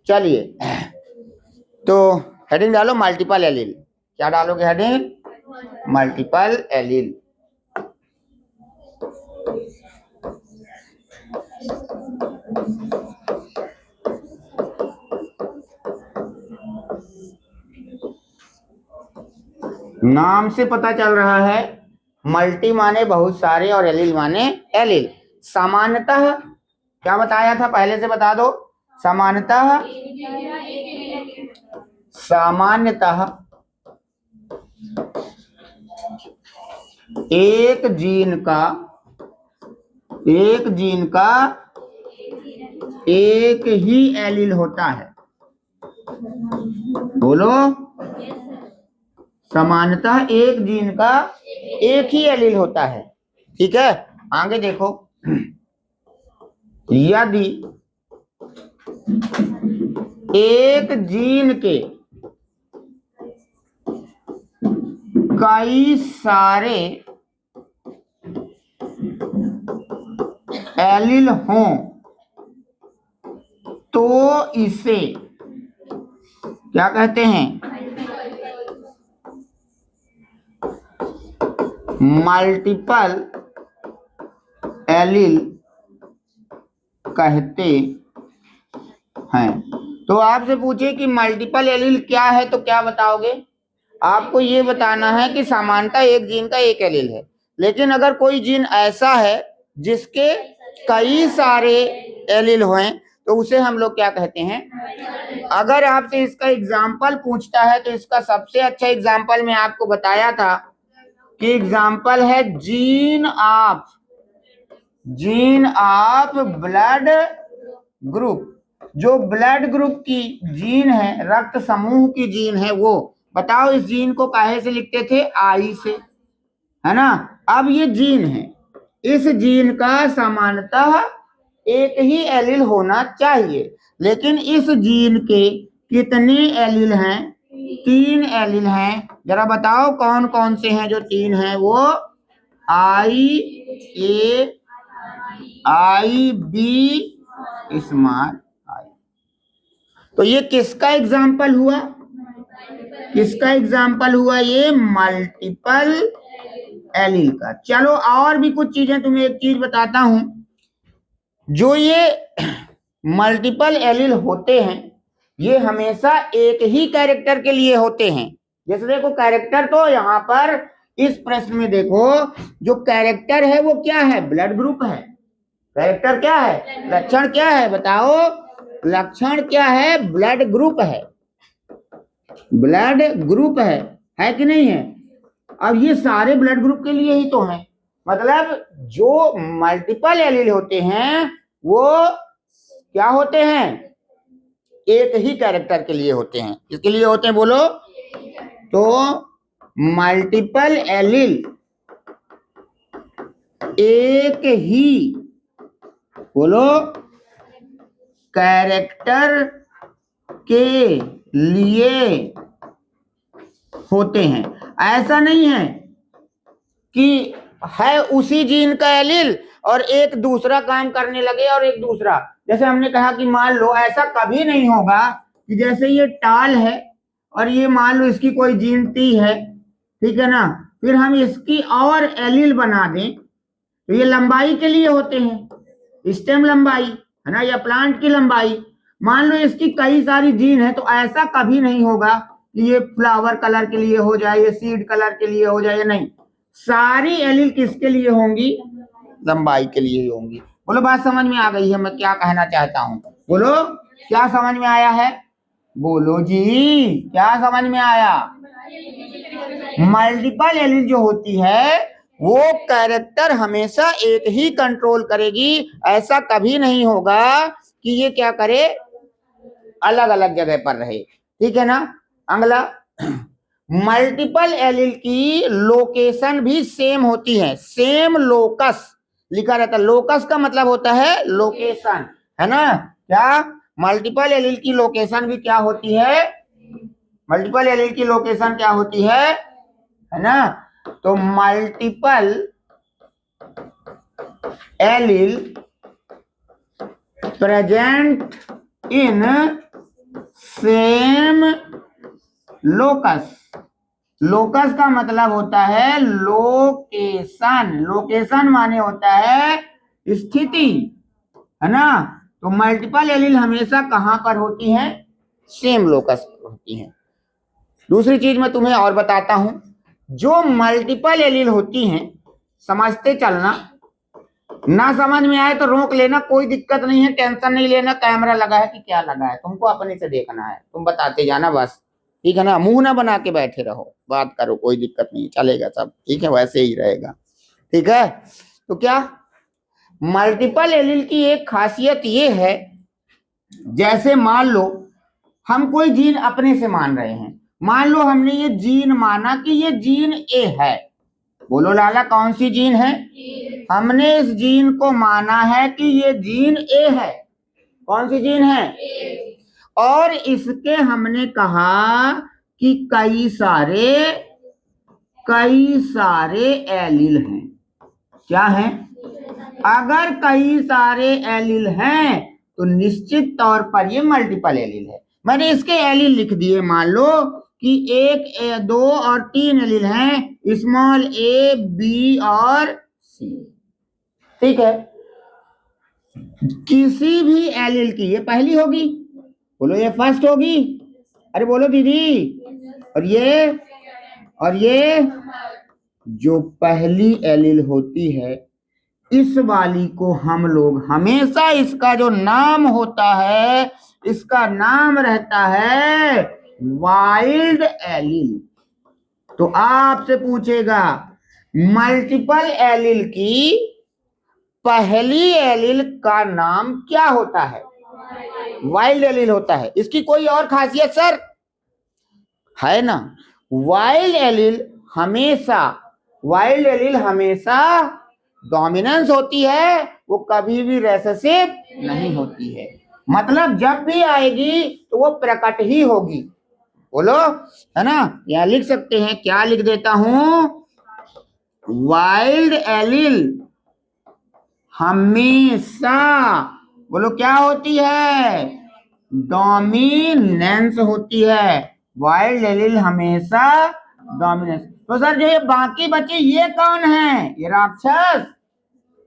चलिए, तो हेडिंग डालो मल्टीपल एलील। क्या डालोगे हेडिंग? Multiple allele. नाम से पता चल रहा है मल्टी माने बहुत सारे और एलील माने एलील। सामान्यतः क्या बताया था, पहले से बता दो। सामान्यतः एक जीन का एक ही एलील होता है। बोलो, सामान्यतः एक जीन का एक ही एलील होता है। ठीक है, आगे देखो। यदि एक जीन के कई सारे एलील हों तो इसे क्या कहते हैं? मल्टीपल एलील कहते हैं। तो आपसे पूछे कि मल्टीपल एलील क्या है, तो क्या बताओगे? आपको ये बताना है कि सामान्यतः एक जीन का एक एलील है, लेकिन अगर कोई जीन ऐसा है जिसके कई सारे एलील हुए तो उसे हम लोग क्या कहते हैं? अगर आपसे इसका एग्जाम्पल पूछता है तो इसका सबसे अच्छा एग्जाम्पल मैं आपको बताया था कि एग्जाम्पल है जीन ऑफ ब्लड ग्रुप। जो ब्लड ग्रुप की जीन है, रक्त समूह की जीन है, वो बताओ इस जीन को काहे से लिखते थे? आई से, है ना। अब ये जीन है, इस जीन का सामान्यतः एक ही एलील होना चाहिए, लेकिन इस जीन के कितने एलील हैं? 3 एलील हैं। जरा बताओ कौन कौन से हैं जो 3 हैं? वो आई ए, आई बी, स्मॉल आई। तो ये किसका एग्जाम्पल हुआ? ये मल्टीपल एलील का। चलो और भी कुछ चीजें, तुम्हें एक चीज बताता हूं। जो ये मल्टीपल एलील होते हैं ये हमेशा एक ही कैरेक्टर के लिए होते हैं। जैसे देखो, कैरेक्टर तो यहाँ पर इस प्रश्न में देखो, जो कैरेक्टर है वो क्या है? ब्लड ग्रुप है। कैरेक्टर क्या है? लक्षण क्या है? बताओ, लक्षण क्या है? ब्लड ग्रुप है। ब्लड ग्रुप है कि नहीं है? अब ये सारे ब्लड ग्रुप के लिए ही तो है। मतलब जो मल्टीपल एलील होते हैं वो क्या होते हैं? एक ही कैरेक्टर के लिए होते हैं। किसके लिए होते हैं बोलो? तो मल्टीपल एलील एक ही, बोलो, कैरेक्टर के लिए होते हैं। ऐसा नहीं है कि है उसी जीन का एलील और एक दूसरा काम करने लगे और एक दूसरा। जैसे हमने कहा कि मान लो, ऐसा कभी नहीं होगा कि जैसे ये टाल है और ये मान लो इसकी कोई जीन टी है, ठीक है ना, फिर हम इसकी और एलील बना दें तो ये लंबाई के लिए होते हैं, स्टेम लंबाई, है ना, या प्लांट की लंबाई। मान लो इसकी कई सारी जीन है, तो ऐसा कभी नहीं होगा कि ये फ्लावर कलर के लिए हो जाए, ये सीड कलर के लिए हो जाए, नहीं। सारी एलील किसके लिए होंगी? लंबाई के लिए ही होंगी। बोलो, बात समझ में आ गई है मैं क्या कहना चाहता हूं? बोलो, क्या समझ में आया है? बोलो जी, क्या समझ में आया? मल्टीपल एलील जो होती है वो कैरेक्टर हमेशा एक ही कंट्रोल करेगी। ऐसा कभी नहीं होगा कि ये क्या करे, अलग अलग जगह पर रहे। ठीक है ना। अगला, मल्टीपल एलील की लोकेशन भी सेम होती है। सेम लोकस लिखा रहता है। लोकस का मतलब होता है लोकेशन, है ना। क्या मल्टीपल एलील की लोकेशन भी क्या होती है? मल्टीपल एलील की लोकेशन क्या होती है ना। तो multiple allele present in same locus. Locus का मतलब होता है लोकेशन। लोकेशन माने होता है स्थिति, है ना। तो मल्टीपल एलील हमेशा कहां पर होती हैं? सेम लोकस पर होती हैं। दूसरी चीज मैं तुम्हें और बताता हूं, जो मल्टीपल एलील होती हैं, समझते चलना, ना समझ में आए तो रोक लेना, कोई दिक्कत नहीं है, टेंशन नहीं लेना। कैमरा लगा है कि क्या लगा है, तुमको अपने से देखना है, तुम बताते जाना बस, ठीक है ना। मुंह ना बना के बैठे रहो, बात करो, कोई दिक्कत नहीं, चलेगा सब, ठीक है, वैसे ही रहेगा, ठीक है। तो क्या मल्टीपल एलील की एक खासियत ये है, जैसे मान लो हम कोई जीन अपने से मान रहे हैं, मान लो हमने ये जीन माना कि ये जीन ए है। बोलो लाला, कौन सी जीन है? हमने इस जीन को माना है कि ये जीन ए है। कौन सी जीन है? और इसके हमने कहा कि कई सारे एलील हैं। क्या है? अगर कई सारे एलील हैं तो निश्चित तौर पर ये मल्टीपल एलील है। मैंने इसके एलील लिख दिए, मान लो कि 1, 2 और 3 एलील हैं, स्मॉल ए, बी और सी, ठीक है। किसी भी एलील की ये पहली होगी, बोलो ये फर्स्ट होगी, अरे बोलो दीदी, और ये जो पहली एलील होती है, इस वाली को हम लोग हमेशा, इसका जो नाम होता है, इसका नाम रहता है वाइल्ड एलील। तो आपसे पूछेगा मल्टीपल एलील की पहली एलील का नाम क्या होता है? वाइल्ड एलील होता है। इसकी कोई और खासियत सर है ना? वाइल्ड एलील हमेशा डोमिनेंस होती है, वो कभी भी रेसेसिव नहीं होती है। मतलब जब भी आएगी तो वो प्रकट ही होगी। बोलो, है ना। यहां लिख सकते हैं, क्या लिख देता हूं? वाइल्ड एलील हमेशा, बोलो क्या होती है? डोमिनेंस होती है। वाइल्ड एलील हमेशा डोमिनेंस। तो सर जो ये बाकी बचे ये कौन है? ये राक्षस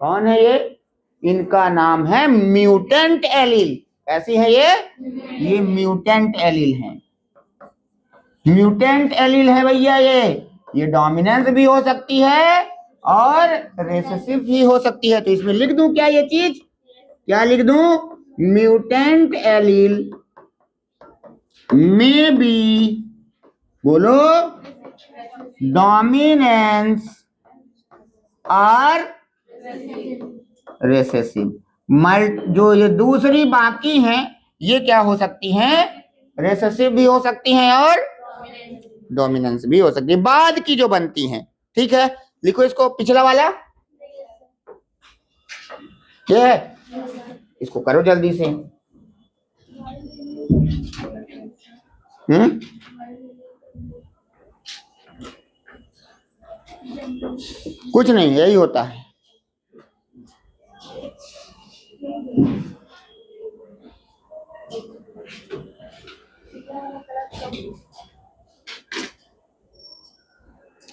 कौन है? इनका नाम है म्यूटेंट एलील। कैसी है ये म्यूटेंट एलील है। म्यूटेंट एलील है भैया। ये डोमिनेंस भी हो सकती है और रेसेसिव भी हो सकती है। तो इसमें लिख दूं क्या ये चीज? क्या लिख दूं? म्यूटेंट एलील में बी, बोलो, डोमिनेंस और रेसेसिव। जो ये दूसरी बाकी हैं, ये क्या हो सकती हैं? रेसेसिव भी हो सकती हैं और डोमिनेंस भी हो सकती है, बाद की जो बनती हैं, ठीक है। लिखो इसको, पिछला वाला क्या है, इसको करो जल्दी से। कुछ नहीं, यही होता है।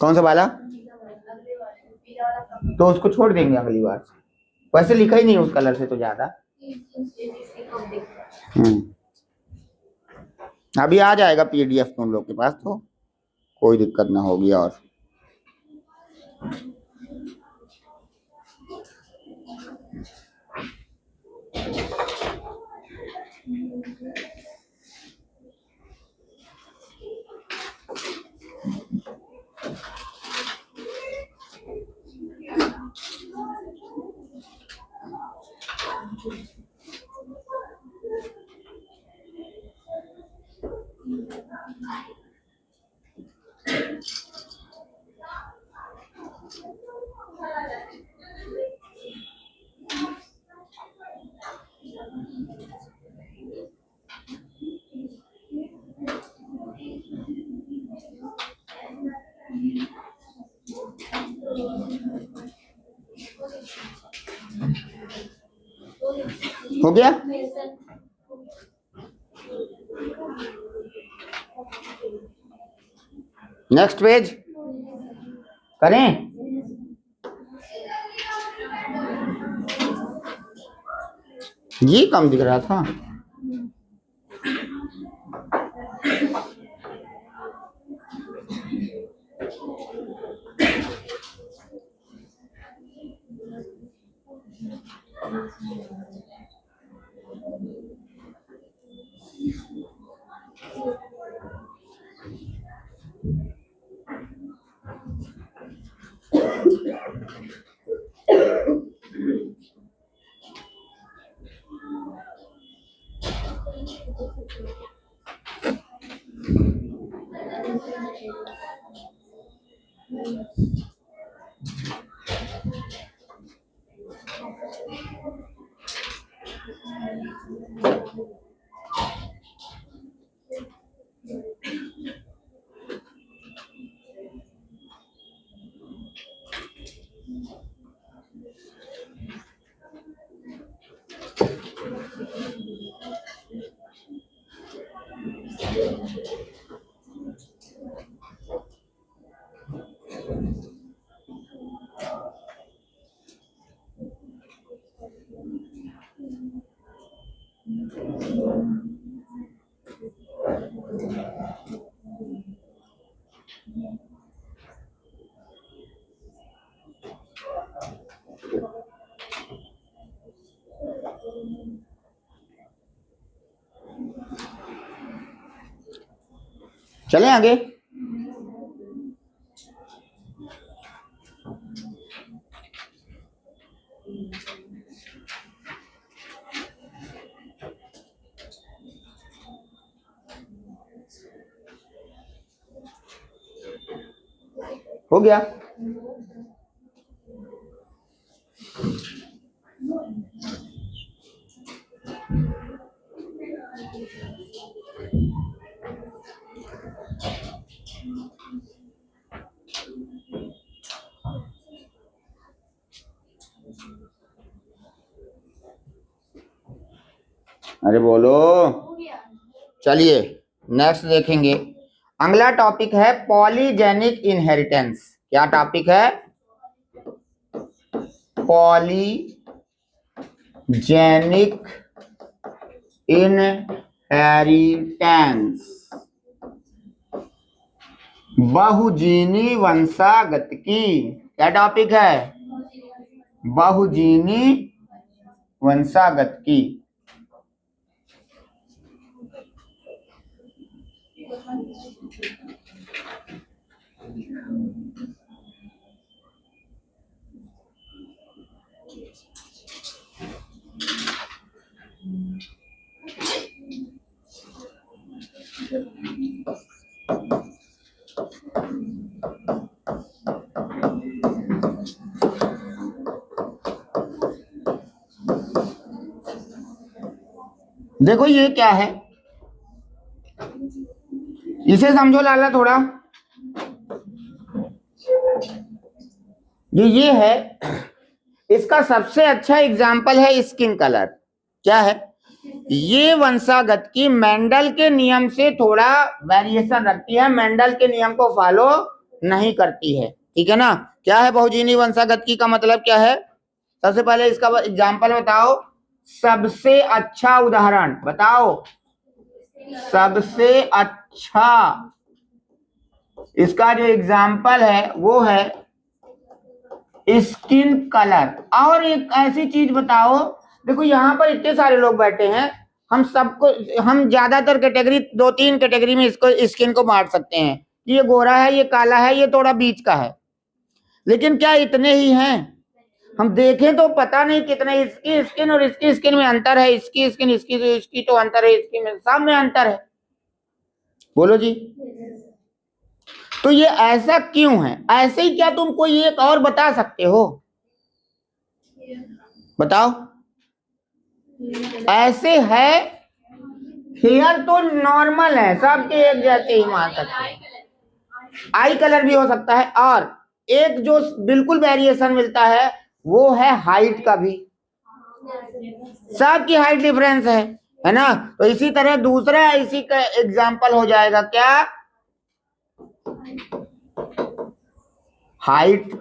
कौन सा वाला? तो उसको छोड़ देंगे अगली बार। वैसे लिखा ही नहीं उस कलर से तो ज्यादा। अभी आ जाएगा पीडीएफ तुम लोग के पास, तो कोई दिक्कत ना होगी। और हो गया? नेक्स्ट पेज करें। ये कम दिख रहा था। चलें आगे। हो गया। अरे बोलो। चलिए नेक्स्ट देखेंगे। अगला टॉपिक है पॉलीजेनिक इनहेरिटेंस। क्या टॉपिक है? पॉलीजेनिक इनहेरिटेंस, बहुजीनी वंशागतिकी। क्या टॉपिक है? बहुजीनी वंशागतिकी। देखो ये क्या है, इसे समझो लाला थोड़ा। ये है, इसका सबसे अच्छा एग्जाम्पल है स्किन कलर। क्या है? ये वंशागत की मेंडल के नियम से थोड़ा वेरिएशन रखती है, मेंडल के नियम को फॉलो नहीं करती है। ठीक है ना? क्या है बहुजीनी वंशागत की का मतलब क्या है? सबसे पहले इसका एग्जाम्पल बताओ। सबसे अच्छा उदाहरण बताओ। सबसे अच्छा इसका जो एग्जाम्पल है वो है स्किन कलर। और एक ऐसी चीज बताओ, देखो यहाँ पर इतने सारे लोग बैठे हैं, हम सबको, हम ज्यादातर कैटेगरी, 2-3 कैटेगरी में इसको स्किन को बांट सकते हैं। ये गोरा है, ये काला है, ये थोड़ा बीच का है। लेकिन क्या इतने ही हैं? हम देखें तो पता नहीं कितने, इसकी स्किन और इसकी स्किन में अंतर है, इसकी स्किन इसकी तो अंतर है, इसकी में सब में अंतर है। बोलो जी। तो ये ऐसा क्यों है? ऐसे ही क्या तुम कोई एक और बता सकते हो? बताओ। ऐसे है, हेयर तो नॉर्मल है, सबके एक जैसे ही मान सकते हैं। आई कलर भी हो सकता है, और एक जो बिल्कुल वेरिएशन मिलता है वो है हाइट का भी। सबकी हाइट डिफरेंस है। है ना। तो इसी तरह दूसरा इसी का एग्जाम्पल हो जाएगा क्या, हाइट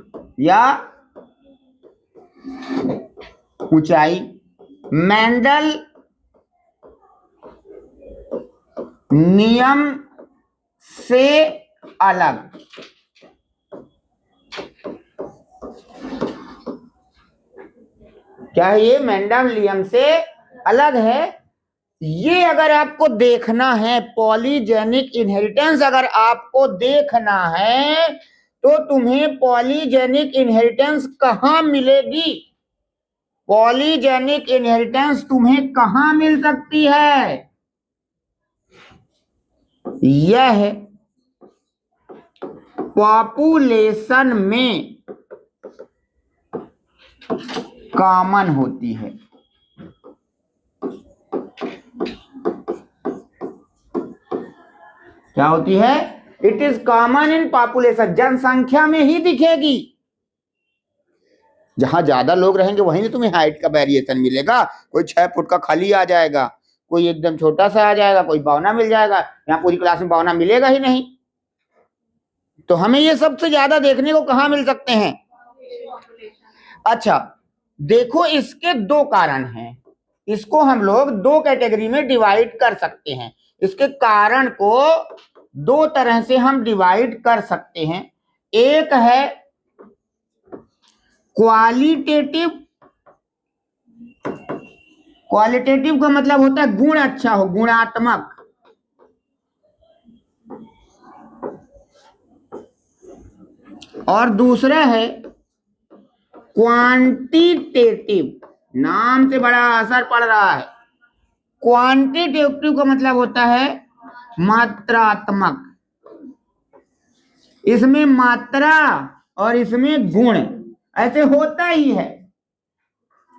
या ऊंचाई। मेंडल नियम से अलग, क्या है ये, मेंडल नियम से अलग है। ये अगर आपको देखना है पॉलीजेनिक इनहेरिटेंस, अगर आपको देखना है तो तुम्हें पॉलीजेनिक इनहेरिटेंस कहां मिलेगी, पॉलीजेनिक इनहेरिटेंस तुम्हें कहां मिल सकती है, यह पॉपुलेशन में कॉमन होती है। क्या होती है, it is common in population, जनसंख्या में ही दिखेगी। जहां ज्यादा लोग रहेंगे वहीं तो तुम्हें हाइट का वेरिएशन मिलेगा, कोई 6 फुट का खाली आ जाएगा, कोई एकदम छोटा सा आ जाएगा, कोई बौना मिल जाएगा, यहाँ पूरी क्लास में बौना मिलेगा ही नहीं। तो हमें ये सबसे ज्यादा देखने को कहां मिल सकते हैं। अच्छा देखो, इसके दो कारण हैं, इसको हम लोग दो कैटेगरी में डिवाइड कर सकते हैं। इसके कारण को दो तरह से हम डिवाइड कर सकते हैं। एक है क्वालिटेटिव, क्वालिटेटिव का मतलब होता है गुण अच्छा हो, गुणात्मक। और दूसरा है क्वांटिटेटिव, नाम से बड़ा असर पड़ रहा है। क्वांटिटेटिव का मतलब होता है मात्रात्मक, इसमें मात्रा और इसमें गुण, ऐसे होता ही है,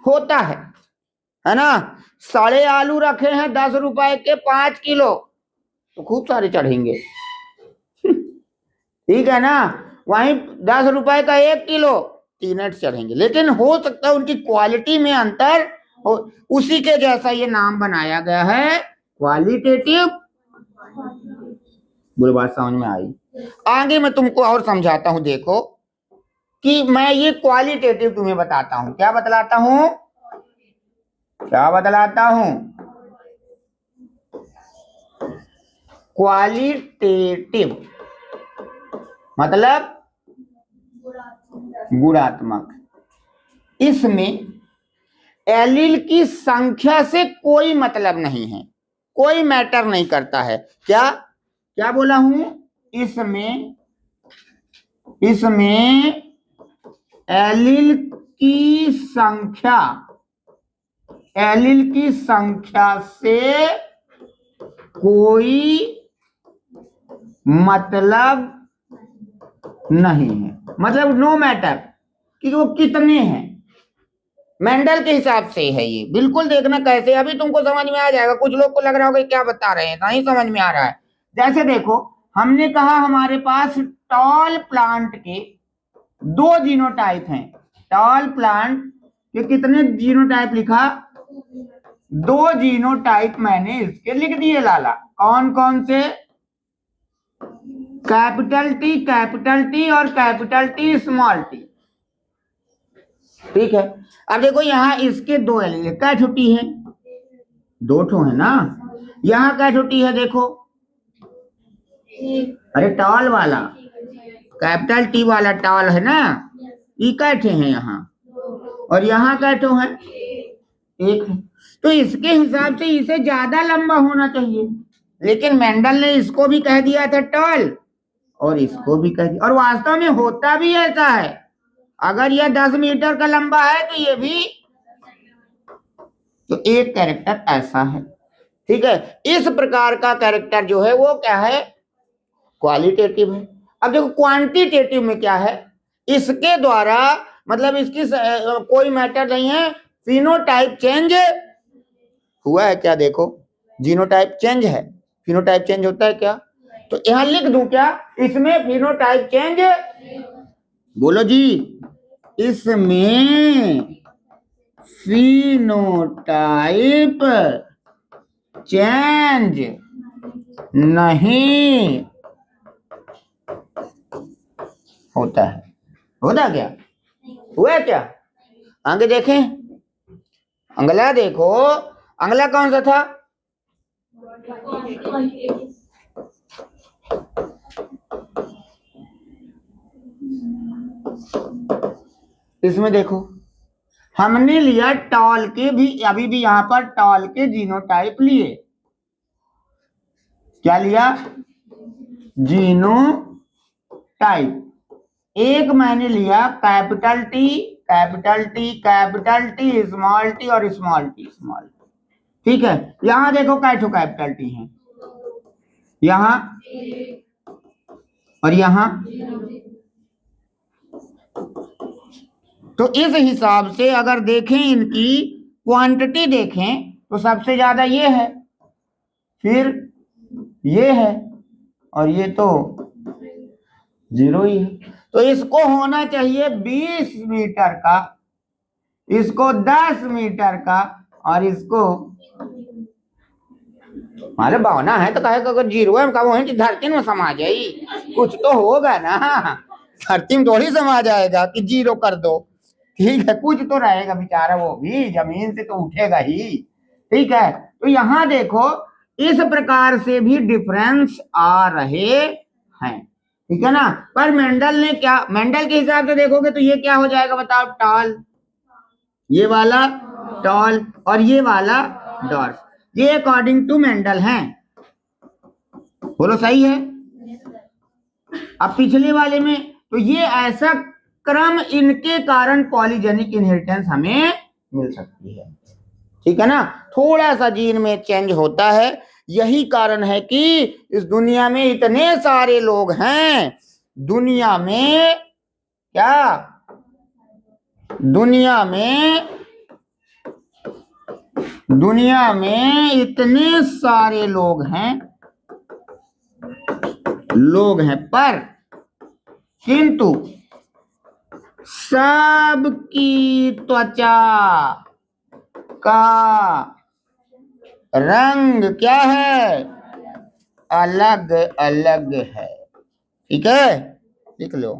होता है ना। साढ़े आलू रखे हैं 10 रुपए के 5 किलो, तो खूब सारे चढ़ेंगे ठीक है ना। वहीं 10 रुपए का 1 किलो 3 चढ़ेंगे, लेकिन हो सकता है उनकी क्वालिटी में अंतर हो, उसी के जैसा ये नाम बनाया गया है क्वालिटेटिव। बुरी बात समझ में आई। आगे मैं तुमको और समझाता हूं, देखो कि मैं ये क्वालिटेटिव तुम्हें बताता हूं, क्या बतलाता हूं, क्या बतलाता हूं, क्वालिटेटिव मतलब गुणात्मक। इसमें एलील की संख्या से कोई मतलब नहीं है, कोई मैटर नहीं करता है। क्या क्या बोला हूं, इसमें एलील की संख्या, एलील की संख्या से कोई मतलब नहीं है, मतलब नो मैटर कि वो कितने हैं, मेंडल के हिसाब से है ये। बिल्कुल देखना कैसे, अभी तुमको समझ में आ जाएगा। कुछ लोग को लग रहा होगा क्या बता रहे हैं, नहीं समझ में आ रहा है। जैसे देखो, हमने कहा हमारे पास टॉल प्लांट के 2 जीनोटाइप हैं। टॉल प्लांट के कितने जीनोटाइप लिखा, 2 जीनोटाइप मैंने इसके लिख दिए लाला। कौन कौन से, कैपिटल टी और कैपिटल टी स्मॉल टी, ठीक है। अब देखो यहाँ इसके 2 एलील, क्या छुट्टी है, 2 ठो है ना। यहाँ क्या छुट्टी है, देखो, अरे टॉल वाला, कैपिटल टी वाला टॉल है ना, ये कैठे हैं यहाँ, और यहाँ कैठो है, एक है। तो इसके हिसाब से इसे ज्यादा लंबा होना चाहिए, लेकिन मेंडल ने इसको भी कह दिया था टॉल और इसको भी कह दिया, और वास्तव में होता भी ऐसा है। अगर यह 10 मीटर का लंबा है तो ये भी, तो एक कैरेक्टर ऐसा है, ठीक है। इस प्रकार का कैरेक्टर जो है वो क्या है, क्वालिटेटिव है। अब देखो क्वांटिटेटिव में क्या है, इसके द्वारा मतलब इसकी कोई मैटर नहीं है, फिनोटाइप चेंज हुआ है क्या, देखो जीनोटाइप चेंज है, फिनोटाइप चेंज होता है क्या, तो यहां लिख दूं क्या, इसमें फिनोटाइप चेंज, बोलो जी, इसमें फिनोटाइप चेंज नहीं होता है। होता क्या? हुआ क्या? आगे देखें, अगला देखो, अगला कौन सा था? इसमें देखो, हमने लिया टॉल के भी, अभी भी यहां पर टॉल के जीनोटाइप लिए। क्या लिया? जीनोटाइप। एक मैंने लिया capital T, capital T, capital T, small T और स्मॉल टी, स्मॉल टी। ठीक है, यहां देखो कैठो कैपिटल टी है, यहां और यहां। तो इस हिसाब से अगर देखें, इनकी क्वांटिटी देखें तो सबसे ज्यादा ये है, फिर ये है, और ये तो 0 ही है। तो इसको होना चाहिए 20 मीटर का, इसको 10 मीटर का, और इसको मारे भावना है तो कहे अगर 0 है वो है कि धरती में समा जाई, कुछ तो होगा ना। धरती में थोड़ी समा जाएगा कि 0 कर दो। ठीक है, कुछ तो रहेगा बेचारा, वो भी जमीन से तो उठेगा ही। ठीक है, तो यहां देखो इस प्रकार से भी डिफरेंस आ रहे हैं। ठीक है ना। पर मेंडल ने क्या, मेंडल के हिसाब से देखोगे तो ये क्या हो जाएगा बताओ? टॉल, ये वाला टॉल और ये वाला डॉर्फ। ये अकॉर्डिंग टू मेंडल है। बोलो सही है? अब पिछले वाले में तो ये ऐसा क्रम, इनके कारण पॉलीजेनिक इनहेरिटेंस हमें मिल सकती है। ठीक है ना। थोड़ा सा जीन में चेंज होता है, यही कारण है कि इस दुनिया में इतने सारे लोग हैं। दुनिया में क्या, दुनिया में इतने सारे लोग हैं पर किंतु सबकी त्वचा का रंग क्या है? अलग अलग है। ठीक है, लिख लो।